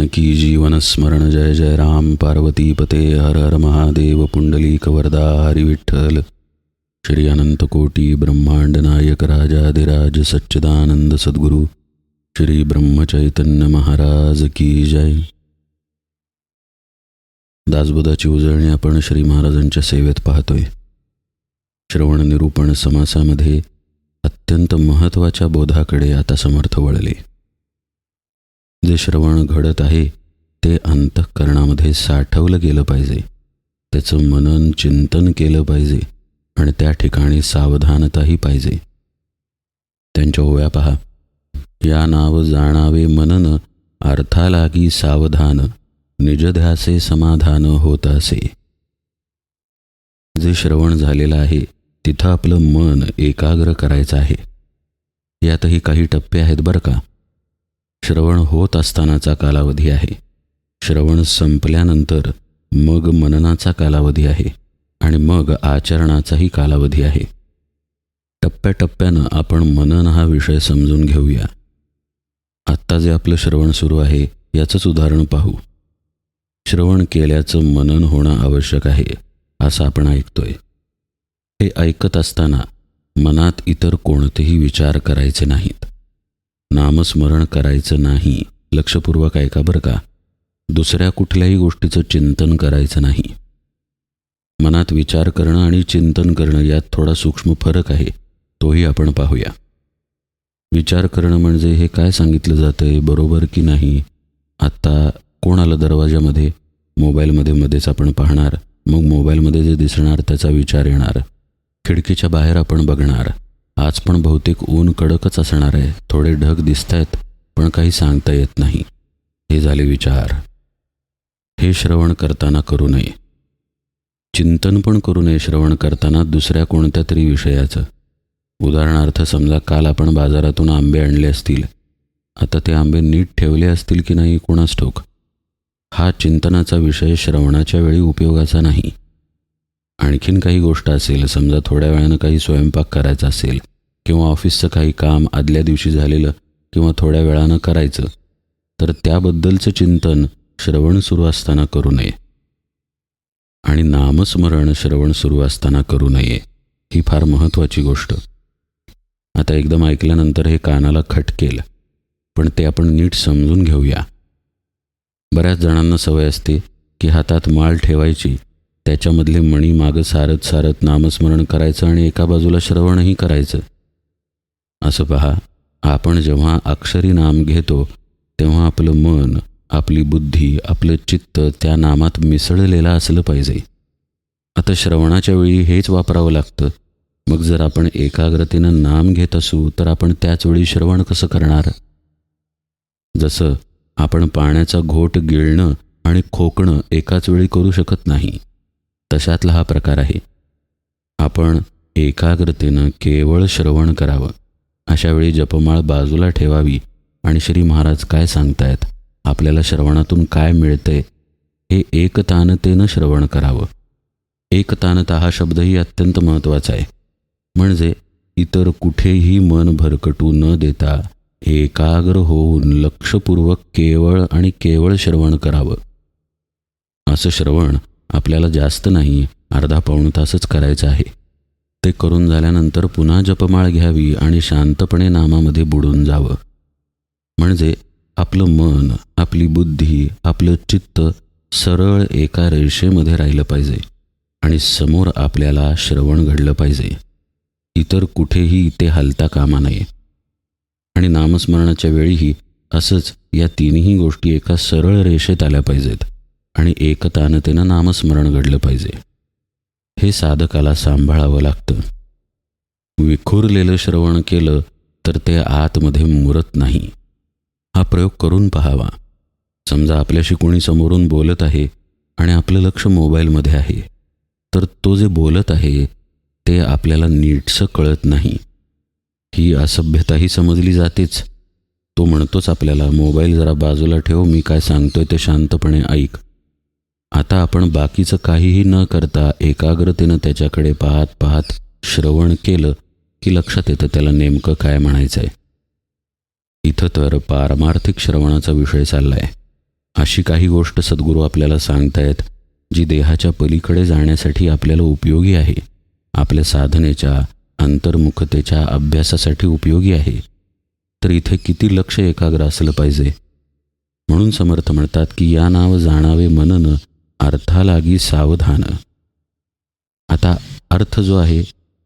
जानकी जीवन स्मरण जय जय राम पार्वती पते हर हर महादेव पुंडलीक वरदा हरि विठ्ठल श्री अनंत कोटी ब्रह्मांड नायक राजाधिराज सच्चिदानंद सद्गुरु श्री ब्रह्मचैतन्य महाराज की जय। दासबोधाची उजळणी आपण श्री महाराजांच्या सेवेत पाहतोय। श्रवण निरूपण समासामध्ये अत्यंत महत्त्वाच्या बोधाकडे आता समर्थ वळले। जे श्रवण घडत आहे ते अंतःकरणामध्ये साठवलं गेलं पाहिजे, त्याचं मनन चिंतन केलं पाहिजे आणि त्या ठिकाणी सावधानताही पाहिजे। त्यांच्या ओव्या पहा। या नाव जाणावे मनन अर्थालागी सावधान निज ध्यासे समाधान होत असे। जे श्रवण झालेलं आहे तिथं आपलं मन एकाग्र करायचं आहे। यातही काही टप्पे आहेत बरं का। श्रवण होत असतानाचा कालावधी आहे, श्रवण संपल्यानंतर मग मननाचा कालावधी आहे आणि मग आचरणाचाही कालावधी आहे। टप्प्याटप्प्यानं आपण मनन हा विषय समजून घेऊया। आत्ता जे आपलं श्रवण सुरू आहे याचंच उदाहरण पाहू। श्रवण केल्याचं मनन होणं आवश्यक आहे असं आपण ऐकतोय। हे ऐकत असताना मनात इतर कोणतेही विचार करायचे नाहीत, नामस्मरण करायचं नाही। लक्षपूर्वक ऐका बरं का। दुसऱ्या कुठल्याही गोष्टीचं चिंतन करायचं नाही। मनात विचार करणं आणि चिंतन करणं यात थोडा सूक्ष्म फरक आहे, तोही आपण पाहूया। विचार करणं म्हणजे हे काय सांगितलं जातंय बरोबर की नाही। आत्ता कोण आलं दरवाजामध्ये, मोबाईलमध्ये मध्येच आपण पाहणार, मग मोबाईलमध्ये जे दिसणार त्याचा विचार येणार। खिडकीच्या बाहेर आपण बघणार, आज पण बहुतेक ऊन कडकच असणार आहे, थोडे ढग दिसत आहेत पण काही सांगता येत नाही। हे झाले विचार। हे श्रवण करताना करू नये। चिंतन पण करू नये श्रवण करताना दुसऱ्या कोणत्या तरी विषयाचं। उदाहरणार्थ समजा काल आपण बाजारातून आंबे आणले असतील, आता ते आंबे नीट ठेवले असतील की नाही कोणास ठाऊक। हा चिंतनाचा विषय श्रवणाच्या वेळी उपयोगाचा नाही। आणखीन काही गोष्ट असेल, समजा थोड्या वेळानं काही स्वयंपाक करायचा असेल किंवा ऑफिसचं काही काम आदल्या दिवशी झालेलं किंवा थोड्या वेळानं करायचं, तर त्याबद्दलचं चिंतन श्रवण सुरू असताना करू नये आणि नामस्मरण श्रवण सुरू असताना करू नये। ही फार महत्त्वाची गोष्ट। आता एकदम ऐकल्यानंतर हे कानाला खटकेल, पण ते आपण नीट समजून घेऊया। बऱ्याच जणांना सवय असते की हातात माळ ठेवायची, त्याच्यामधले मणी मागं सारत सारत नामस्मरण करायचं आणि एका बाजूला श्रवणही करायचं। असं पहा, आपण जेव्हा अक्षरी नाम घेतो तेव्हा आपलं मन, आपली बुद्धी, आपलं चित्त त्या नामात मिसळलेलं असलं पाहिजे। आता श्रवणाच्या वेळी हेच वापरावं लागतं। मग जर आपण एकाग्रतेनं नाम घेत असू तर आपण त्याच वेळी श्रवण कसं करणार। जसं आपण पाण्याचा घोट गिळणं आणि खोकणं एकाच वेळी करू शकत नाही, तशातला हा प्रकार आहे। आपण एकाग्रतेनं केवळ श्रवण करावं। अशा वेळी जपमाळ बाजूला ठेवावी आणि श्री महाराज काय सांगतायत, आपल्याला श्रवणातून काय मिळतंय हे एकतानतेनं श्रवण करावं। एकतानता हा शब्दही अत्यंत महत्त्वाचा आहे। म्हणजे इतर कुठेही मन भरकटू न देता एकाग्र होऊन लक्षपूर्वक केवळ आणि केवळ श्रवण करावं। असं श्रवण आपल्याला जास्त नाही, अर्धा पाऊण तासच करायचं आहे। ते करून झाल्यानंतर पुन्हा जपमाळ घ्यावी आणि शांतपणे नामामध्ये बुडून जावं। म्हणजे आपलं मन, आपली बुद्धी, आपलं चित्त सरळ एका रेषेमध्ये राहिलं पाहिजे आणि समोर आपल्याला श्रवण घडलं पाहिजे। इतर कुठेही ते हलता कामा नये। आणि नामस्मरणाच्या वेळीही असंच या तिन्ही गोष्टी एका सरळ रेषेत आल्या पाहिजेत आणि एकतानतेनं नामस्मरण घडलं पाहिजे। हे साधकाला सांभाळावं लागतं। विखुरलेलं श्रवण केलं तर ते आतमध्ये मुरत नाही। हा प्रयोग करून पाहावा। समजा आपल्याशी कोणी समोरून बोलत आहे आणि आपलं लक्ष मोबाईलमध्ये आहे, तर तो जे बोलत आहे ते आपल्याला नीटसं कळत नाही। ही असभ्यताही समजली जातेच। तो म्हणतोच आपल्याला, मोबाईल जरा बाजूला ठेव, मी काय सांगतोय ते शांतपणे ऐक। आता आपण बाकीचं काहीही न करता एकाग्रतेनं त्याच्याकडे पाहत पाहत श्रवण केलं की लक्षात येतं त्याला नेमकं काय म्हणायचं आहे। इथं तर पारमार्थिक श्रवणाचा विषय चालला आहे। अशी काही गोष्ट सद्गुरू आपल्याला सांगतायत जी देहाच्या पलीकडे जाण्यासाठी आपल्याला उपयोगी आहे, आपल्या साधनेच्या अंतर्मुखतेच्या अभ्यासासाठी उपयोगी आहे, तर इथे किती लक्ष एकाग्र असलं पाहिजे. म्हणून समर्थ म्हणतात की या नाव जाणावे मनन, अर्थालागी सावधान. आता अर्थ जो आहे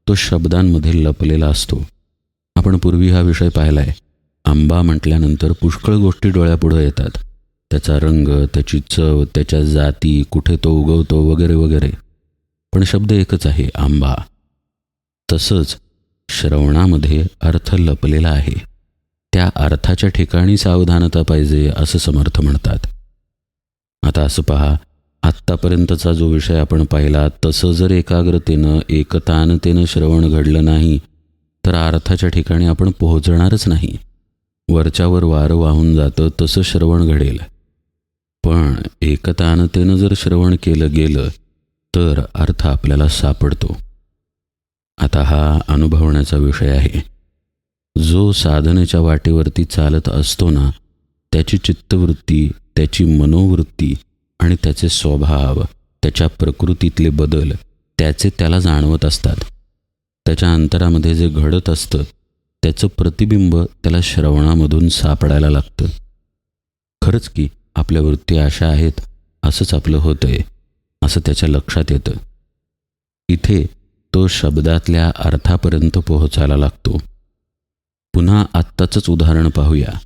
तो शब्दांमध्ये लपलेला असतो. आपण पूर्वी हा विषय पाहिला आहे. आंबा म्हटल्यानंतर पुष्कळ गोष्टी डोळ्यापुढं येतात. त्याचा रंग, त्याची चव, त्याच्या जाती, कुठे तो उगवतो वगैरे वगैरे. पण शब्द एकच आहे, आंबा. तसंच श्रवणामध्ये अर्थ लपलेला आहे. त्या अर्थाच्या ठिकाणी सावधानता पाहिजे असं समर्थ म्हणतात. आता असं पहा, आत्तापर्यंतचा जो विषय आपण पाहिला तसं जर एकाग्रतेनं एकतानतेनं श्रवण घडलं नाही तर अर्थाच्या ठिकाणी आपण पोहोचणारच नाही. वरच्यावर वारं वाहून जातं तसं श्रवण घडेल. पण एकतानतेनं जर श्रवण केलं गेलं तर अर्थ आपल्याला सापडतो. आता हा अनुभवण्याचा विषय आहे. जो साधनेच्या वाटेवरती चालत असतो ना, त्याची चित्तवृत्ती, त्याची मनोवृत्ती आणि त्याचे स्वभाव, त्याच्या प्रकृतीतले बदल त्याला जाणवत असतात. त्याच्या अंतरामध्ये जे घडत असतं त्याचं प्रतिबिंब त्याला श्रवणामधून सापडायला लागतं. खरंच की आपल्या वृत्ती अशा आहेत, असंच आपलं होतंय असं त्याच्या लक्षात येतं. इथे तो शब्दातल्या अर्थापर्यंत पोहोचायला लागतो. पुन्हा आत्ताचंच उदाहरण पाहूया.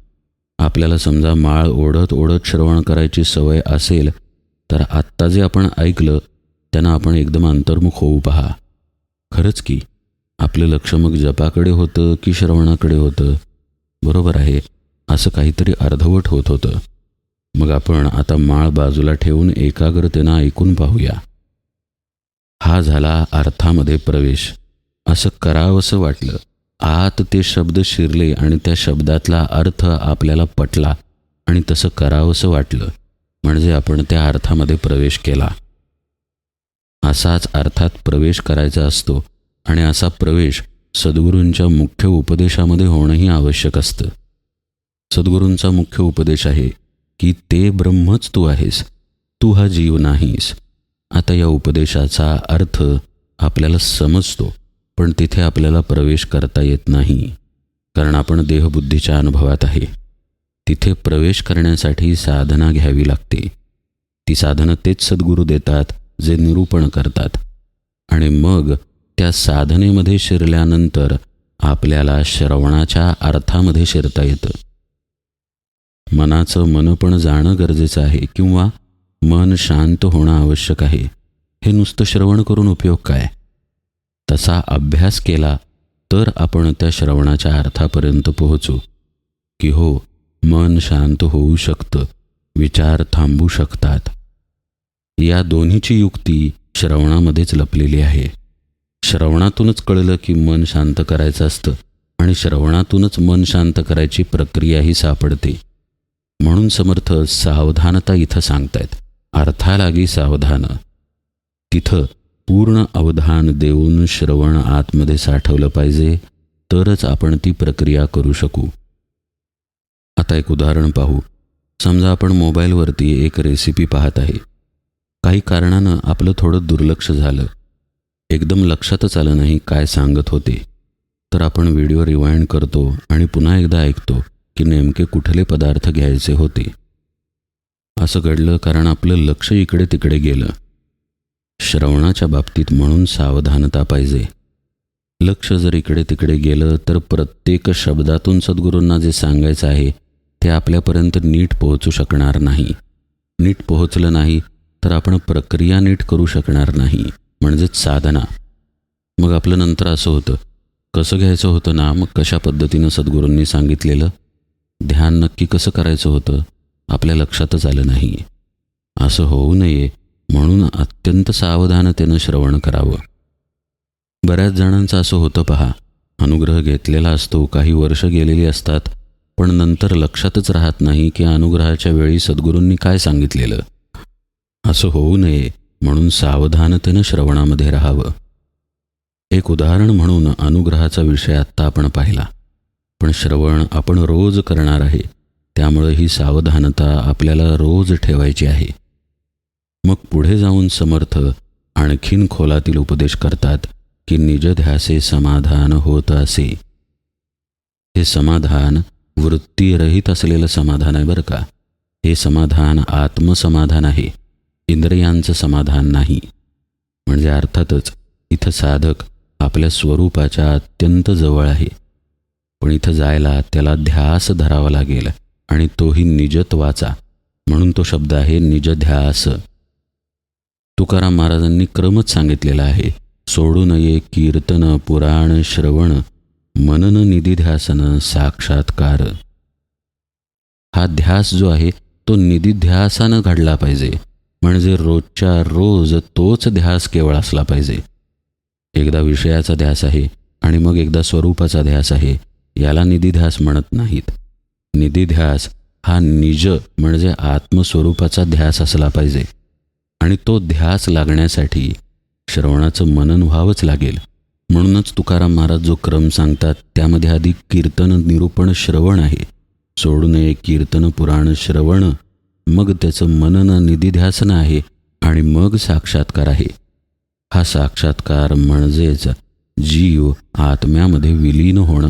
आपल्याला समजा माळ ओढत ओढत श्रवण करायची सवय असेल तर आत्ता जे आपण ऐकलं त्यानं आपण एकदम अंतर्मुख होऊ पहा. खरंच की आपलं लक्ष मग जपाकडे होतं की श्रवणाकडे होतं? बरोबर आहे, असं काहीतरी अर्धवट होत होतं. मग आपण आता माळ बाजूला ठेवून एकाग्रतेनं ऐकून पाहूया. हा झाला अर्थामध्ये प्रवेश. असं करावंसं वाटलं, आत ते शब्द शिरले आणि त्या शब्दातला अर्थ आपल्याला पटला आणि तसं करावंसं वाटलं म्हणजे आपण त्या अर्थामध्ये प्रवेश केला. असाच अर्थात प्रवेश करायचा असतो आणि असा प्रवेश सद्गुरूंच्या मुख्य उपदेशामध्ये होणंही आवश्यक असतं. सद्गुरूंचा मुख्य उपदेश आहे की ते ब्रह्मच तू आहेस, तू हा जीव नाहीस. आता या उपदेशाचा अर्थ आपल्याला समजतो, पण तिथे आपल्याला प्रवेश करता येत नाही, कारण आपण देहबुद्धीच्या अनुभवात आहे. तिथे प्रवेश करण्यासाठी साधना घ्यावी लागते. ती साधनं तेच सद्गुरू देतात जे निरूपण करतात. आणि मग त्या साधनेमध्ये शिरल्यानंतर आपल्याला श्रवणाच्या अर्थामध्ये शिरता येतं. मनाचं मनपण जाणं गरजेचं आहे किंवा मन शांत होणं आवश्यक आहे. हे नुसतं श्रवण करून उपयोग काय? तसा अभ्यास केला तर आपण त्या श्रवणाच्या अर्थापर्यंत पोहोचू की हो, मन शांत होऊ शकतं, विचार थांबू शकतात. या दोन्हीची युक्ती श्रवणामध्येच लपलेली आहे. श्रवणातूनच कळलं की मन शांत करायचं असतं आणि श्रवणातूनच मन शांत करायची प्रक्रियाही सापडते. म्हणून समर्थ सावधानता इथं सांगतायत. अर्थालागी सावधान. तिथं पूर्ण अवधान देऊन श्रवण आतमध्ये साठवलं पाहिजे, तरच आपण ती प्रक्रिया करू शकू. आता एक उदाहरण पाहू. समजा आपण मोबाईलवरती एक रेसिपी पाहत आहे. काही कारणानं आपलं थोडं दुर्लक्ष झालं, एकदम लक्षातच आलं नाही काय सांगत होते. तर आपण व्हिडिओ रिवाइंड करतो आणि पुन्हा एकदा ऐकतो की नेमके कुठले पदार्थ घ्यायचे होते. असं घडलं कारण आपलं लक्ष इकडे तिकडे गेलं. श्रवणाच्या बाबतीत म्हणून सावधानता पाहिजे. लक्ष जर इकडे तिकडे गेलं तर प्रत्येक शब्दातून सद्गुरूंना जे सांगायचं आहे ते आपल्यापर्यंत नीट पोहोचू शकणार नाही. नीट पोहोचलं नाही तर आपण प्रक्रिया नीट करू शकणार नाही, म्हणजेच साधना. मग आपलं नंतर असं होतं, कसं घ्यायचं होतं ना, मग कशा पद्धतीनं सद्गुरूंनी सांगितलेलं, ध्यान नक्की कसं करायचं होतं आपल्या लक्षातच आलं नाही. असं होऊ नये म्हणून अत्यंत सावधानतेनं श्रवण करावं. बऱ्याच जणांचं असं होतं पहा, अनुग्रह घेतलेला असतो, काही वर्ष गेलेली असतात, पण नंतर लक्षातच राहत नाही की अनुग्रहाच्या वेळी सद्गुरूंनी काय सांगितलेलं. असं होऊ नये म्हणून सावधानतेनं श्रवणामध्ये राहावं. एक उदाहरण म्हणून अनुग्रहाचा विषय आत्ता आपण पाहिला, पण श्रवण आपण रोज करणार आहे. त्यामुळे ही सावधानता आपल्याला रोज ठेवायची आहे. मग पुढे जाऊन समर्थ आणखीन खोलातील उपदेश करतात की निजध्यासे समाधान होत असे. हे समाधान वृत्तीरहित असलेलं समाधान आहे बरं का. हे समाधान आत्मसमाधान आहे, इंद्रियांचं समाधान नाही. म्हणजे अर्थातच इथं साधक आपल्या स्वरूपाच्या अत्यंत जवळ आहे, पण इथं जायला त्याला ध्यास धरावा लागेल आणि तोही निजत्वाचा, म्हणून तो शब्द आहे निजध्यास. तुकाराम महाराजांनी क्रमच सांगितलेला आहे. सोडू नये कीर्तन पुराण श्रवण मनन निधिध्यासन साक्षात्कार. हा ध्यास जो आहे तो निधिध्यासानं घडला पाहिजे. म्हणजे रोजच्या रोज तोच ध्यास केवळ असला पाहिजे. एकदा विषयाचा ध्यास आहे आणि मग एकदा स्वरूपाचा ध्यास आहे, याला निधिध्यास म्हणत नाहीत. निधिध्यास हा निज म्हणजे आत्मस्वरूपाचा ध्यास असला पाहिजे आणि तो ध्यास लागण्यासाठी श्रवणाचं मनन व्हावंच लागेल. म्हणूनच तुकाराम महाराज जो क्रम सांगतात त्यामध्ये आधी कीर्तन निरूपण श्रवण आहे. सोडू नये कीर्तन पुराण श्रवण, मग त्याचं मनन निधिध्यासन आहे आणि मग साक्षात्कार आहे. हा साक्षात्कार म्हणजेच जीव आत्म्यामध्ये विलीन होणं,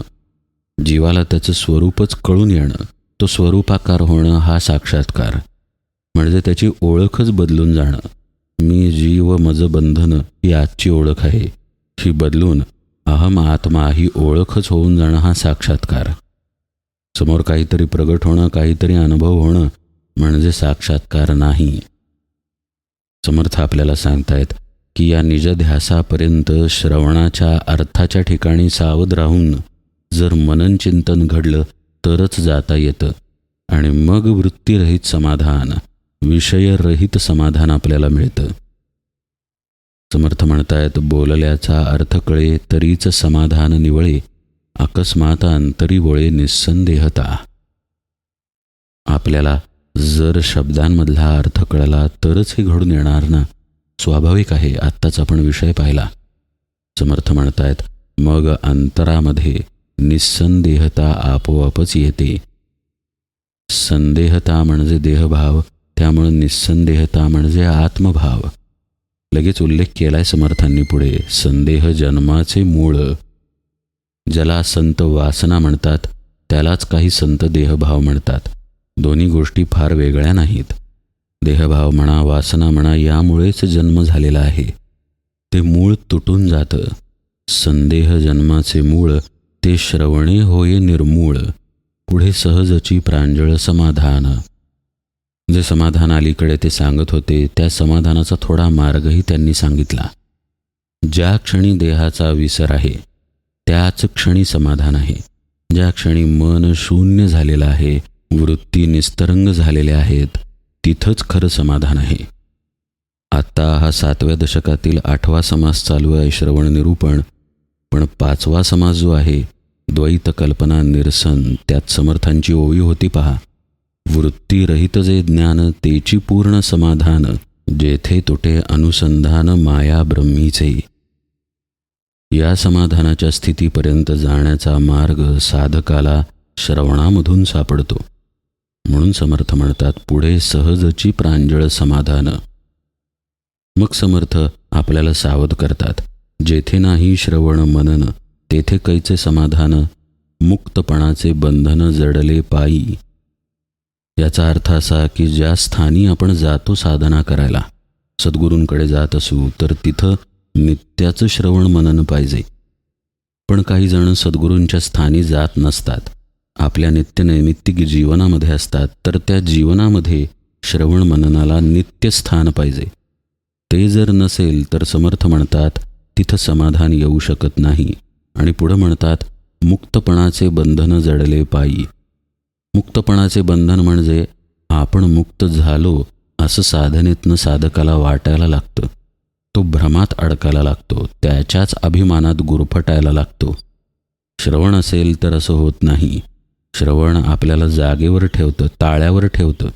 जीवाला त्याचं स्वरूपच कळून येणं, तो स्वरूपाकार होणं हा साक्षात्कार. म्हणजे त्याची ओळखच बदलून जाणं. मी जीव मज बंधन ही आजची ओळख आहे, ही बदलून अहम आत्मा ही ओळखच होऊन जाणं हा साक्षात्कार. समोर काहीतरी प्रगट होणं, काहीतरी अनुभव होणं म्हणजे साक्षात्कार नाही. समर्थ आपल्याला सांगतायत की या निजध्यासापर्यंत श्रवणाच्या अर्थाच्या ठिकाणी सावध राहून जर मनन चिंतन घडलं तरच जाता येतं आणि मग वृत्तीरहित समाधान, विषयरहित समाधान आपल्याला मिळतं. समर्थ म्हणतायत, बोलल्याचा अर्थ कळे तरीच समाधान निवळे, अकस्मात अंतरी वळे निस्संदेहता. आपल्याला जर शब्दांमधला अर्थ कळला तरच हे घडून येणार ना, स्वाभाविक आहे. आत्ताच आपण विषय पाहिला. समर्थ म्हणतायत, मग अंतरामध्ये निस्संदेहता आपोआपच येते. संदेहता म्हणजे देहभाव, त्यामुळे निस्संदेहता म्हणजे आत्मभाव. लगेच उल्लेख केलाय समर्थांनी पुढे, संदेह जन्माचे मूळ. ज्याला संत वासना म्हणतात त्यालाच काही संत देहभाव म्हणतात. दोन्ही गोष्टी फार वेगळ्या नाहीत. देहभाव म्हणा, वासना म्हणा, यामुळेच जन्म झालेला आहे. ते मूळ तुटून जातं. संदेह जन्माचे मूळ, ते श्रवणे होये निर्मूळ. पुढे सहजची प्रांजळ समाधान. जे समाधान अलीकडे ते सांगत होते त्या समाधानाचा थोडा मार्गही त्यांनी सांगितला. ज्या क्षणी देहाचा विसर आहे त्याच क्षणी समाधान आहे. ज्या क्षणी मन शून्य झालेलं आहे, वृत्ती निस्तरंग झालेल्या आहेत, तिथंच खरं समाधान आहे. आत्ता हा 7व्या दशकातील 8वा समास चालू आहे श्रवण निरूपण. पण 5वा समास जो आहे द्वैत कल्पना निरसन, त्यात समर्थांची ओवी होती पहा, वृत्तीरहित जे ज्ञान तेची पूर्ण समाधान, जेथे तुटे अनुसंधान माया ब्रह्मीचे. या समाधानाच्या स्थितीपर्यंत जाण्याचा मार्ग साधकाला श्रवणामधून सापडतो. म्हणून समर्थ म्हणतात, पुढे सहजची प्रांजळ समाधान. मग समर्थ आपल्याला सावध करतात, जेथे नाही श्रवण मनन तेथे कैचे समाधान, मुक्तपणाचे बंधन जडले पायी. याचा अर्थ असा की ज्या स्थानी आपण जातो साधना करायला, सद्गुरूंकडे जात असू तर तिथं नित्याचं श्रवण मनन पाहिजे. पण काही जण सद्गुरूंच्या स्थानी जात नसतात, आपल्या नित्यनैमित्तिक जीवनामध्ये असतात, तर त्या जीवनामध्ये श्रवण मननाला नित्य स्थान पाहिजे. ते जर नसेल तर समर्थ म्हणतात तिथं समाधान येऊ शकत नाही. आणि पुढं म्हणतात, मुक्तपणाचे बंधन जडले पायी. मुक्तपणाचे बंधन म्हणजे आपण मुक्त झालो असं साधनेतनं साधकाला वाटायला लागतं. तो भ्रमात अडकायला लागतो, त्याच्याच अभिमानात गुरफटायला लागतो. श्रवण असेल तर असं होत नाही. श्रवण आपल्याला जागेवर ठेवतं, ताळ्यावर ठेवतं.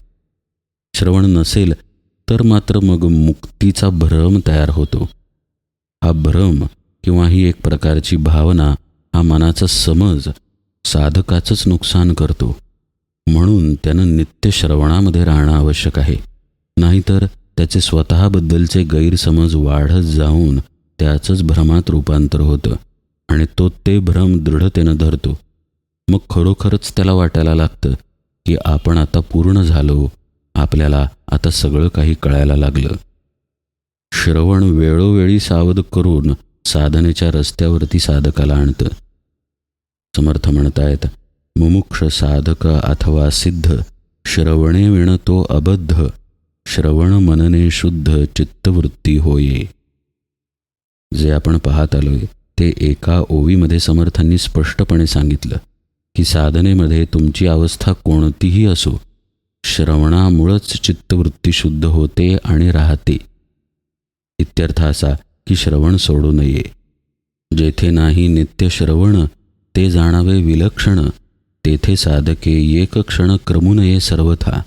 श्रवण नसेल तर मात्र मग मुक्तीचा भ्रम तयार होतो. हा भ्रम किंवा ही एक प्रकारची भावना, हा मनाचा समज साधकाचंच नुकसान करतो. म्हणून त्यानं नित्य श्रवणामध्ये राहणं आवश्यक आहे. नाहीतर त्याचे स्वतःबद्दलचे गैरसमज वाढत जाऊन त्याचंच भ्रमात रूपांतर होतं आणि तो ते भ्रम दृढतेनं धरतो. मग खरोखरच त्याला वाटायला लागतं की आपण आता पूर्ण झालो, आपल्याला आता सगळं काही कळायला लागलं. श्रवण वेळोवेळी सावध करून साधनेच्या रस्त्यावरती साधकाला आणतं. समर्थ म्हणतायत, मुमुक्ष साधक अथवा सिद्ध श्रवणे विण तो अबद्ध, श्रवण मनने शुद्ध चित्तवृत्ती होये. जे आपण पाहत आलोय ते एका ओवीमध्ये समर्थांनी स्पष्टपणे सांगितलं की साधनेमध्ये तुमची अवस्था कोणतीही असो, श्रवणामुळंच चित्तवृत्ती शुद्ध होते आणि राहते. इत्यर्थ असा की श्रवण सोडू नये. जेथे नाही नित्य श्रवण ते जाणावे विलक्षण, तेथे साधके एक क्षण क्रमू नये सर्वथा.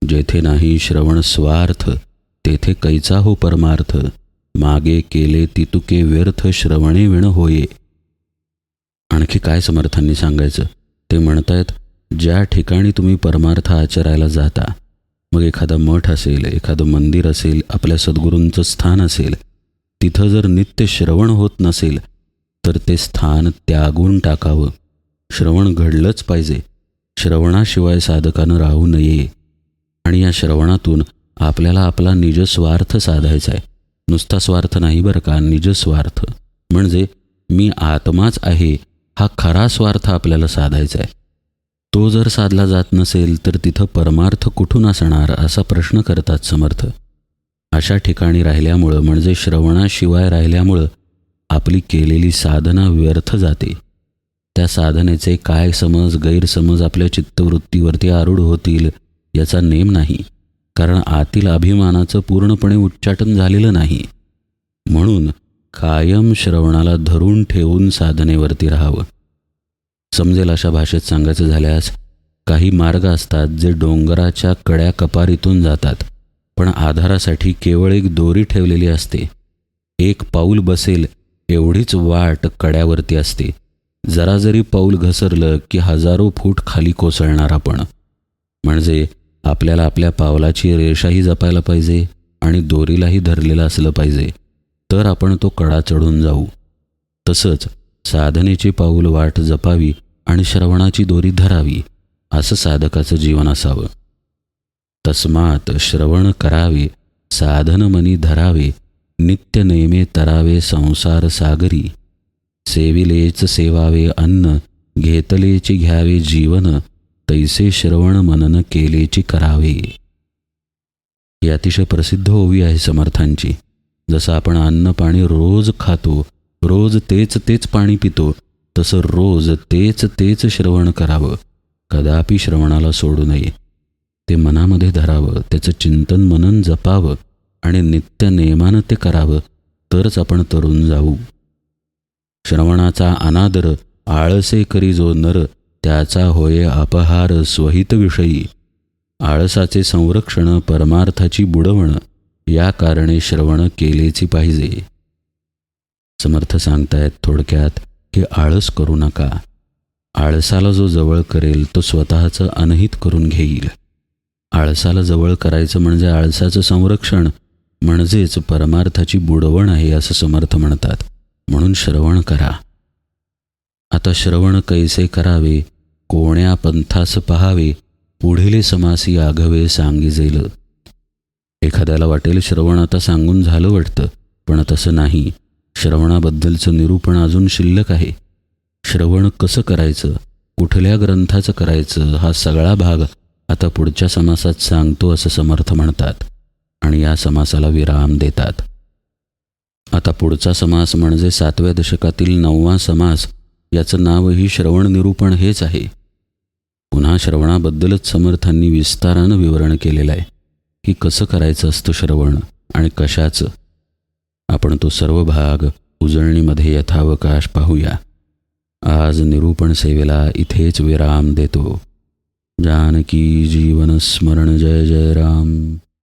जेथे नाही श्रवण स्वार्थ, तेथे कैचा हो परमार्थ, मागे केले तितुके व्यर्थ श्रवणे विण होये. आणखी काय समर्थांनी सांगायचं ते म्हणतायत, ज्या ठिकाणी तुम्ही परमार्थ आचरायला जाता, मग एखादा मठ असेल, एखादं मंदिर असेल, आपल्या सद्गुरूंचं स्थान असेल, तिथं जर नित्य श्रवण होत नसेल तर ते स्थान त्यागून टाकावं. श्रवण घडलंच पाहिजे. श्रवणाशिवाय साधकानं राहू नये. आणि या श्रवणातून आपल्याला आपला निजस्वार्थ साधायचा आहे. नुसता स्वार्थ नाही बरं का, निजस्वार्थ म्हणजे मी आत्माच आहे हा खरा स्वार्थ आपल्याला साधायचा आहे. तो जर साधला जात नसेल तर तिथं परमार्थ कुठून असणार असा प्रश्न करतात समर्थ. अशा ठिकाणी राहिल्यामुळं म्हणजे श्रवणाशिवाय राहिल्यामुळं आपली केलेली साधना व्यर्थ जाते. त्या साधनेचे काय समज गैरसमज आपल्या चित्तवृत्तीवरती आरूढ होतील याचा नेम नाही, कारण आतील अभिमानाचं पूर्णपणे उच्चाटन झालेलं नाही. म्हणून कायम श्रवणाला धरून ठेवून साधनेवरती राहावं. समजेल अशा भाषेत सांगायचं झाल्यास, काही मार्ग असतात जे डोंगराच्या कड्या कपारीतून जातात, पण आधारासाठी केवळ एक दोरी ठेवलेली असते. एक पाऊल बसेल एवढीच वाट कड्यावरती असते. जरा जरी पाऊल घसरलं की हजारो फूट खाली कोसळणार आपण. म्हणजे आपल्याला आपल्या पावलाची रेषाही जपायला पाहिजे आणि दोरीलाही धरलेलं असलं पाहिजे, तर आपण तो कडा चढून जाऊ. तसंच साधनेची पाऊल वाट जपावी आणि श्रवणाची दोरी धरावी, असं साधकाचं जीवन असावं. तस्मात श्रवण करावे, साधन मनी धरावे, नित्य नेमे तरावे संसार सागरी. सेविलेच सेवावे अन्न, घेतलेची घ्यावे जीवन, तैसे श्रवण मनन केलेची करावे. ही अतिशय प्रसिद्ध ओवी आहे समर्थांची. जसं आपण अन्न पाणी रोज खातो, रोज तेच तेच पाणी पितो, तसं रोज तेच तेच श्रवण करावं. कदापि श्रवणाला सोडू नये. ते मनामध्ये धरावं, त्याचं चिंतन मनन जपावं आणि नित्य नेमानं ते करावं, तरच आपण तरुण जाऊ. श्रवणाचा अनादर आळसे करी जो नर, त्याचा होये अपहार स्वहित विषयी. आळसाचे संरक्षण परमार्थाची बुडवण, या कारणे श्रवण केलेची पाहिजे. समर्थ सांगतायत थोडक्यात की आळस करू नका. आळसाला जो जवळ करेल तो स्वतःचं अनहित करून घेईल. आळसाला जवळ करायचं म्हणजे आळसाचं संरक्षण म्हणजेच परमार्थाची बुडवण आहे असं समर्थ म्हणतात. म्हणून श्रवण करा. आता श्रवण कैसे करावे, कोण्या पंथास पहावे, पुढील समासी आघवे सांगिजेल. एखाद्याला वाटेल श्रवण आता सांगून झालं वाटतं, पण तसं नाही. श्रवणाबद्दलचं निरूपण अजून शिल्लक आहे. श्रवण कसं करायचं, कुठल्या ग्रंथाचं करायचं, हा सगळा भाग आता पुढच्या समासात सांगतो असं समर्थ म्हणतात आणि या समासाला विराम देतात. आता पुढचा समास म्हणजे 7व्या दशकातील 9वा समास, याचं नावही श्रवण निरूपण हेच आहे. पुन्हा श्रवणाबद्दलच समर्थांनी विस्तारानं विवरण केलेलं आहे की कसं करायचं असतं श्रवण आणि कशाचं. आपण तो सर्व भाग उजळणीमध्ये यथावकाश पाहूया. आज निरूपण सेवेला इथेच विराम देतो. जानकी जीवन स्मरण. जय जय राम.